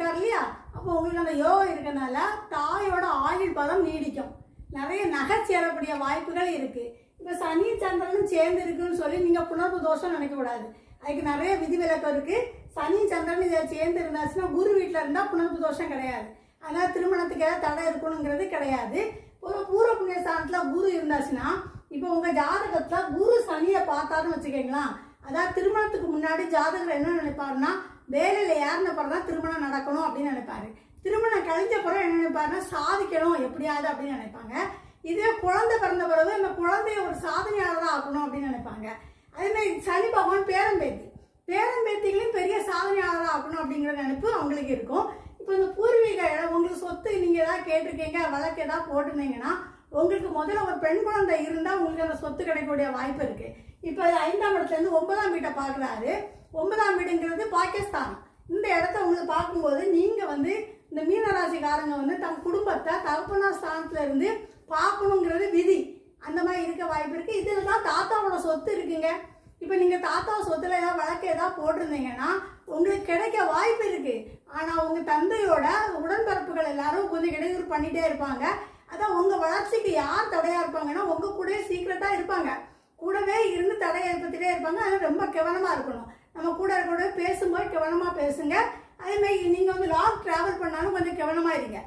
இருக்கார் இல்லையா, அப்போ உங்களுக்கு அந்த யோகம் இருக்கனால தாயோட ஆயுள் பலம் நீடிக்கும். நிறைய நகை சேரக்கூடிய வாய்ப்புகள் இருக்கு. இப்போ சனி சந்திரனும் சேர்ந்து இருக்குன்னு சொல்லி நீங்க புணர்வு தோஷம் நினைக்கக்கூடாது. அதுக்கு நிறைய விதிவிலக்கம் இருக்கு. சனி சந்திரன் இதில் சேர்ந்து இருந்தாச்சுன்னா குரு வீட்டில் இருந்தால் புணர்வு தோஷம் கிடையாது. அதனால திருமணத்துக்கு ஏதாவது தடை இருக்கணுங்கிறது கிடையாது. ஒரு பூர்வ புண்ணிய ஸ்தானத்தில் குரு இருந்தாச்சுன்னா, இப்போ உங்கள் ஜாதகத்தில் குரு சனியை பார்த்தாருன்னு வச்சுக்கீங்களா, அதாவது திருமணத்துக்கு முன்னாடி ஜாதகர் என்ன நினைப்பாருன்னா, வேலையில் ஏறின பிறகு தான் திருமணம் நடக்கணும் அப்படின்னு நினைப்பாரு. திருமணம் கழிஞ்ச பிறகு என்ன நினைப்பாருன்னா, சாதிக்கணும் எப்படியாவது அப்படின்னு நினைப்பாங்க. இதே குழந்தை பிறந்த பிறகு அந்த குழந்தைய ஒரு சாதனையாளராக ஆக்கணும் அப்படின்னு நினைப்பாங்க. அதேமாதிரி சனி பகவான் பேரம்பேத்திகளையும் பெரிய சாதனையாளராக ஆக்கணும் அப்படிங்கிற நினைப்பு அவங்களுக்கு இருக்கும். இப்போ இந்த பூர்வீக உங்களுக்கு சொத்து நீங்கள் ஏதாவது கேட்டிருக்கீங்க, வழக்கு ஏதாவது போட்டிருந்தீங்கன்னா, உங்களுக்கு முதல்ல ஒரு பெண் குழந்தை இருந்தால் உங்களுக்கு அந்த சொத்து கிடைக்கக்கூடிய வாய்ப்பு இருக்கு. இப்போ 5ஆம் இடத்துலேருந்து 9ஆம் வீட்டை பார்க்குறாரு. 9ஆம் வீடுங்கிறது பாகிஸ்தான். இந்த இடத்த உங்களுக்கு பார்க்கும்போது நீங்கள் இந்த மீனராசிக்காரங்க தம் குடும்பத்தை தகப்பனார் ஸ்தானத்துல இருந்து பார்க்கணுங்கிறது விதி. அந்த மாதிரி இருக்க வாய்ப்பு இருக்கு. இதில் தான் தாத்தாவோட சொத்து இருக்குங்க. இப்போ நீங்கள் தாத்தா சொத்துல ஏதாவது வழக்கு ஏதாவது போட்டிருந்தீங்கன்னா உங்களுக்கு கிடைக்க வாய்ப்பு இருக்கு. ஆனால் உங்கள் தந்தையோட உடன்பிறப்புகள் எல்லாரும் கொஞ்சம் இடையூறு பண்ணிட்டே இருப்பாங்க. அதான் உங்கள் வளர்ச்சிக்கு யார் தடையாக இருப்பாங்கன்னா உங்கள் கூடவே சீக்கிரட்டாக இருப்பாங்க. கூடவே இருந்து தடையை ஏற்படுத்திட்டே இருப்பாங்க. அதனால் ரொம்ப கவனமாக இருக்கணும். நம்ம கூட பேசும்போது கவனமாக பேசுங்க. அதேமாதிரி நீங்கள் லாங் ட்ராவல் பண்ணாலும் கொஞ்சம் கவனமாக இருங்க.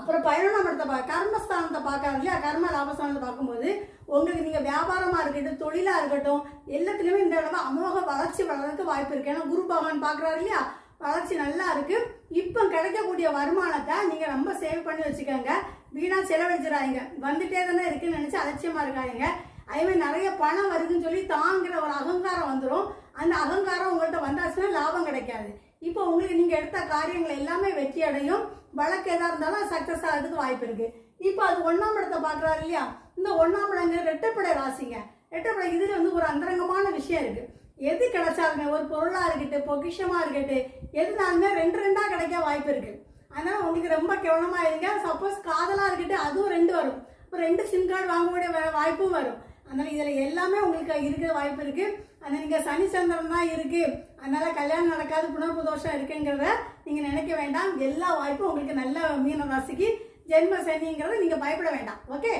அப்புறம் 11ஆம் இடத்தை கர்மஸ்தானத்தை பார்க்காது இல்லையா, கர்ம லாபஸ்தானத்தை பார்க்கும்போது உங்களுக்கு நீங்கள் வியாபாரமாக இருக்கட்டும், தொழிலாக இருக்கட்டும், எல்லாத்துலேயுமே இந்த அளவு அமோக வளர்ச்சி வளர்றதுக்கு வாய்ப்பு இருக்குது. ஏன்னா குரு பகவான் பார்க்குறாரு இல்லையா, வளர்ச்சி நல்லா இருக்கு. இப்போ கிடைக்கக்கூடிய வருமானத்தை நீங்கள் ரொம்ப சேவ் பண்ணி வச்சுக்கோங்க. வீணாக செலவழிச்சிடாதீங்க. வந்துட்டே தானே இருக்குன்னு நினச்சி அலட்சியமாக இருக்காதீங்க. அதேமாதிரி நிறைய பணம் வருதுன்னு சொல்லி தாங்கிற ஒரு அகங்காரம் வந்துடும். அந்த அகங்காரம் உங்கள்கிட்ட வந்தாச்சுன்னா லாபம் கிடைக்காது. இப்போ உங்களுக்கு நீங்கள் எடுத்த காரியங்கள் எல்லாமே வெற்றி அடையும். வழக்கு எதாக இருந்தாலும் சக்ஸஸ் ஆகிறதுக்கு வாய்ப்பு இருக்கு. இப்போ அது 1ஆம் இடத்தை பார்க்குறாரு இல்லையா, இந்த 1ஆம் இடங்க ரெட்டைப்படை ராசிங்க. ரெட்டைப்படை இதில் ஒரு அந்தரங்கமான விஷயம் இருக்கு. எது கிடைச்சாலுமே ஒரு பொருளாக இருக்கட்டும், பொக்கிஷமாக இருக்கட்டும், எதுனாலுமே 2 கிடைக்க வாய்ப்பு இருக்கு. அதனால உங்களுக்கு ரொம்ப கவனமாக இருங்க. சப்போஸ் காதலாக இருக்கட்டும், அதுவும் 2 வரும். இப்போ 2 சிம் கார்டு வாங்கக்கூடிய வாய்ப்பும் வரும். அதனால இதில் எல்லாமே உங்களுக்கு இருக்கிற வாய்ப்பு இருக்கு. ஆனால் நீங்கள் சனி சந்திரன் தான் இருக்கு, அதனால கல்யாணம் நடக்காது, புணர்வு தோஷம் இருக்குங்கிறத நீங்கள் நினைக்க வேண்டாம். எல்லா வாய்ப்பும் உங்களுக்கு நல்ல மீன ராசிக்கு ஜென்ம சனிங்கிறத நீங்கள் பயப்பட வேண்டாம். ஓகே,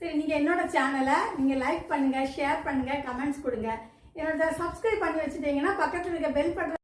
சரி. நீங்கள் என்னோட சேனலை நீங்கள் லைக் பண்ணுங்க, ஷேர் பண்ணுங்க, கமெண்ட்ஸ் கொடுங்க. என்னோட சப்ஸ்கிரைப் பண்ணி வச்சுட்டீங்கன்னா பக்கத்தில் இருக்க பெல் பட்டன்